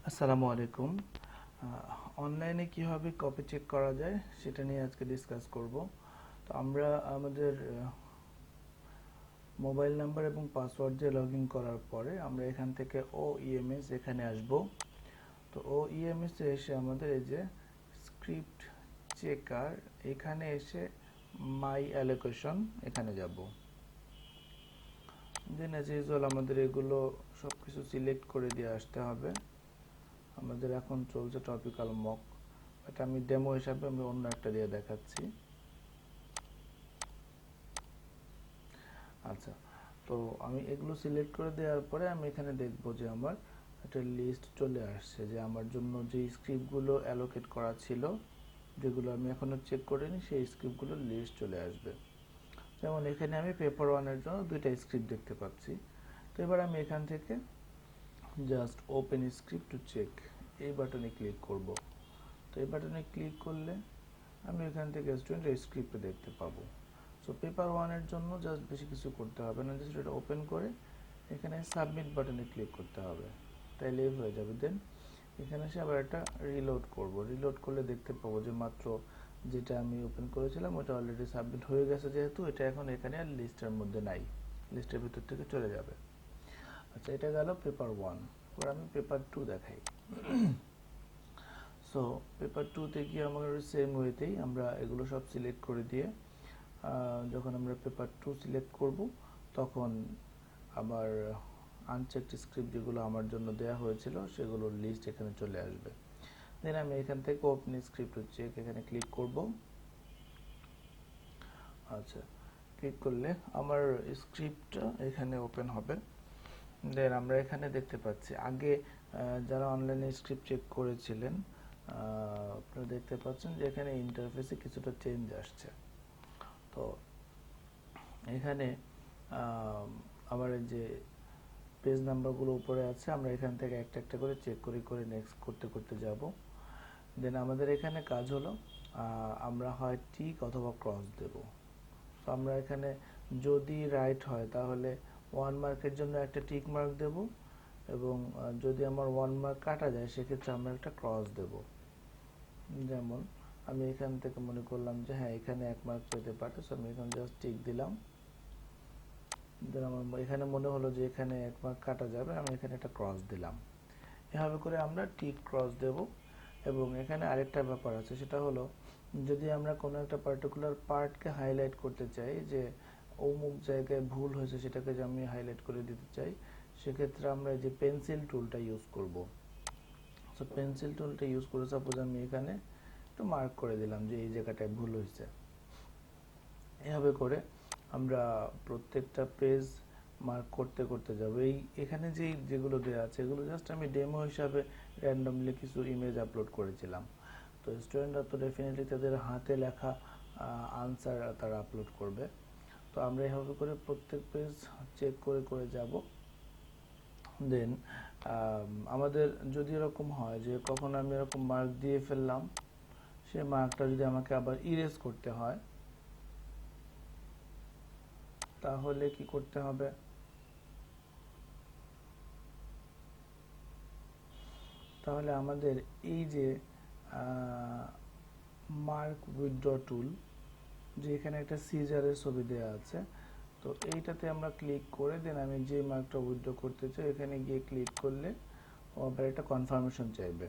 আসসালামু আলাইকুম। অনলাইনে কিভাবে কপি চেক করা যায় সেটা নিয়ে আজকে ডিসকাস করব। তো আমরা আমাদের মোবাইল নাম্বার এবং পাসওয়ার্ড দিয়ে লগ ইন করার পরে আমরা এখান থেকে OEMS এখানে আসব। তো OEMS এ এসে আমাদের এই যে স্ক্রিপ্ট চেকার এখানে এসে মাই অ্যালোকেশন এখানে যাব। দেন অ্যাজ ইউজুয়াল আমাদের এগুলো সব কিছু সিলেক্ট করে দিয়ে আসতে হবে। আমাদের এখন চলছে টপিক্যাল মক, এটা আমি ডেমো হিসাবে আমি অন্য একটা দিয়ে দেখাচ্ছি। আচ্ছা, তো আমি এগুলো সিলেক্ট করে দেওয়ার পরে আমি এখানে দেখব যে আমার একটা লিস্ট চলে আসছে যে আমার জন্য যে স্ক্রিপ্টগুলো অ্যালোকেট করা ছিল, যেগুলো আমি এখনো চেক করিনি, সেই স্ক্রিপ্টগুলোর লিস্ট চলে আসবে। যেমন এখানে আমি পেপার ওয়ানের জন্য দুইটা স্ক্রিপ্ট দেখতে পাচ্ছি। তো এবার আমি এখান থেকে just open script to check এই বাটনে ক্লিক করব। তো এই বাটনে ক্লিক করলে আমি এখান থেকে স্টুডেন্টের স্ক্রিপ্ট দেখতে পাবো। সো পেপার ওয়ানের জন্য জাস্ট বেশি কিছু করতে হবে না, জাস্ট এটা ওপেন করে এখানে সাবমিট বাটনে ক্লিক করতে হবে, তাইলেই হয়ে যাবে। দেন এখানে এসে আবার একটা রিলোড করব। রিলোড করলে দেখতে পাবো যে মাত্র যেটা আমি ওপেন করেছিলাম ওটা অলরেডি সাবমিট হয়ে গেছে, যেহেতু এটা এখন এখানে আর লিস্টের মধ্যে নাই, লিস্টের ভিতর থেকে চলে যাবে। আচ্ছা, এটা গেল পেপার ওয়ান। এবার আমি পেপার টু দেখাই। সো পেপার টুতে গিয়ে আমাদের সেম ওয়েতেই আমরা এগুলো সব সিলেক্ট করে দিয়ে যখন আমরা পেপার টু সিলেক্ট করব তখন আমার আনচেকড স্ক্রিপ্ট যেগুলো আমার জন্য দেওয়া হয়েছিল সেগুলোর লিস্ট এখানে চলে আসবে। দেন আমি এখান থেকে ওপেন স্ক্রিপ্ট চেক এখানে ক্লিক করব। আচ্ছা, ক্লিক করলে আমার স্ক্রিপ্টটা এখানে ওপেন হবে। দেন আমরা এখানে দেখতে পাচ্ছি আগে যারা অনলাইনে স্ক্রিপ্ট চেক করেছিলেন আপনারা দেখতে পাচ্ছেন যে এখানে ইন্টারফেসে কিছুটা চেঞ্জ আসছে। তো এখানে আমার এই যে পেজ নাম্বারগুলো উপরে আছে, আমরা এখান থেকে একটা একটা করে চেক করে নেক্সট করতে করতে যাব। দেন আমাদের এখানে কাজ হলো আমরা হয় টিক অথবা ক্রস দেব। তো আমরা এখানে যদি রাইট হয় তাহলে ওয়ান মার্কের জন্য একটা টিক মার্ক দেব, এবং যদি আমার ওয়ান মার্ক কাটা যায় সেক্ষেত্রে আমরা একটা ক্রস দেব। যেমন আমি এখান থেকে মনে করলাম যে হ্যাঁ এখানে এক মার্ক পেতে পারে, সো আমি এখানে জাস্ট টিক দিলাম। দেন আমার এখানে মনে হলো যে এখানে এক মার্ক কাটা যাবে, আমি এখানে একটা ক্রস দিলাম। এভাবে করে আমরা টিক ক্রস দেব। এবং এখানে আরেকটা ব্যাপার আছে, সেটা হলো যদি আমরা কোনো একটা পার্টিকুলার পার্টকে হাইলাইট করতে চাই যে অমুক জায়গায় ভুল হয়েছে সেটাকে যে আমি হাইলাইট করে দিতে চাই, সেক্ষেত্রে আমরা এই যে পেন্সিল টুলটা ইউজ করব। সো পেন্সিল টুলটা ইউজ করে সাপোজ আমি এখানে একটু মার্ক করে দিলাম যে এই জায়গাটায় ভুল হয়েছে। এভাবে করে আমরা প্রত্যেকটা পেজ মার্ক করতে করতে যাব। এখানে যেগুলো দেওয়া আছে এগুলো জাস্ট আমি ডেমো হিসাবে র্যান্ডমলি কিছু ইমেজ আপলোড করেছিলাম। তো স্টুডেন্টরা তো ডেফিনেটলি তাদের হাতে লেখা আনসার তারা আপলোড করবে। তো আমরা এভাবে করে প্রত্যেক পেজ চেক করে করে যাব। দেন আমাদের যদি এরকম হয় যে কখন আমি এরকম মার্ক দিয়ে ফেললাম, সেই মার্কটা যদি আমাকে আবার ইরেজ করতে হয় তাহলে কি করতে হবে? তাহলে আমাদের এই যে মার্ক উইথড্র টুল, যে এখানে একটা সিজারের ছবি দেওয়া আছে, তো এইটাতে আমরা ক্লিক করে দেন আমি যে মার্কটা উইথড্র করতে চাই এখানে গিয়ে ক্লিক করলে ও আবার একটা কনফার্মেশন চাইবে।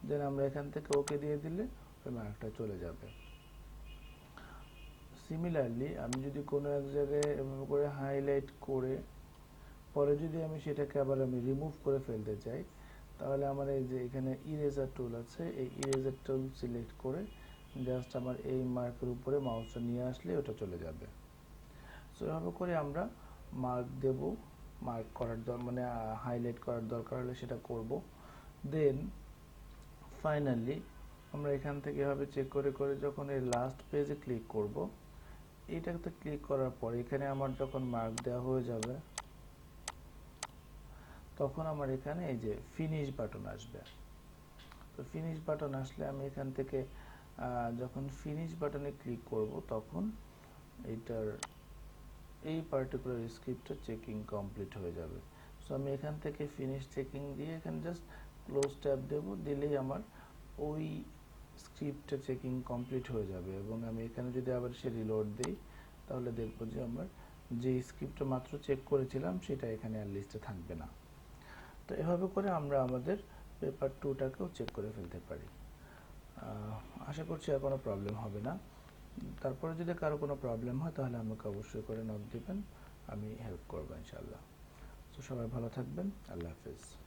দেন আমরা এখান থেকে ওকে দিয়ে দিলে ওই মার্কটা চলে যাবে। সিমিলারলি আমি যদি কোনো এক জায়গায় এভাবে করে হাইলাইট করে পরে যদি আমি সেটাকে আবার আমি রিমুভ করে ফেলতে চাই, তাহলে আমার এই যে এখানে ইরেজার টুল আছে, এই ইরেজার টুল সিলেক্ট করে জাস্ট আমার এই মার্কের উপরে মাউসটা নিয়ে আসলে ওটা চলে যাবে। সো এভাবে করে আমরা মার্ক দেব, মার্ক করার মানে হাইলাইট করার দরকার হলে সেটা করব। দেন ফাইনালি আমরা এখান থেকে এভাবে চেক করে করে যখন এই লাস্ট পেজে ক্লিক করব, এইটাতে ক্লিক করার পর এখানে আমার যখন মার্ক দেওয়া হয়ে যাবে তখন আমার এখানে এই যে ফিনিশ বাটন আসবে। তো ফিনিশ বাটন আসলে আমি এখান থেকে যখন ফিনিশ বাটনে ক্লিক করব তখন এইটার এই পার্টিকুলার স্ক্রিপ্টটা চেকিং কমপ্লিট হয়ে যাবে। সো আমি এখান থেকে ফিনিশ চেকিং দিয়ে এখানে জাস্ট ক্লোজ ট্যাব দেব, দিলেই আমার ওই স্ক্রিপ্টটা চেকিং কমপ্লিট হয়ে যাবে। এবং আমি এখানে যদি আবার সে রিলোড দিই, তাহলে দেখব যে আমার যে স্ক্রিপ্টটা মাত্র চেক করেছিলাম সেটা এখানে আর লিস্টে থাকবে না। তো এভাবে করে আমরা আমাদের পেপার 2টাকেও চেক করে ফেলতে পারি। আশা করছি আর কোনো প্রবলেম হবে না। তারপরে যদি কারো কোনো প্রবলেম হয় তাহলে আমাকে অবশ্যই করে নক দিবেন, আমি হেল্প করবো ইনশাআল্লাহ। তো সবাই ভালো থাকবেন, আল্লাহ হাফেজ।